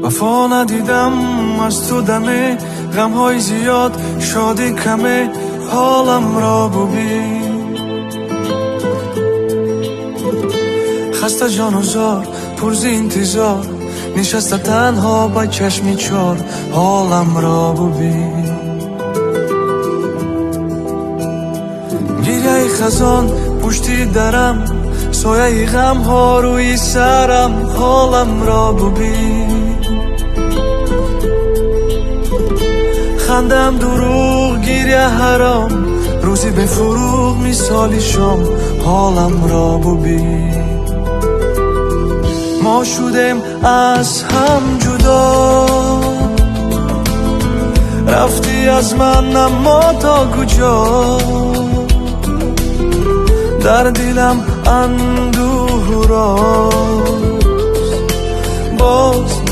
وفا ندیدم از تو دمه، غمهای زیاد شادی کمه، حالم را ببین. خسته جان و زار پرز انتظار، نشسته تنها با چشمی چار، حالم را ببین. گریه خزان پشتی درم، سایه غم ها روی سرم، حالم را ببین. خندم دروغ گریه حرام، روزی به فروغ مثالی شام، حالم را ببین. ما شدیم از هم جدا، رفتی از من اما تا کجا، در دلم اندوه راست باز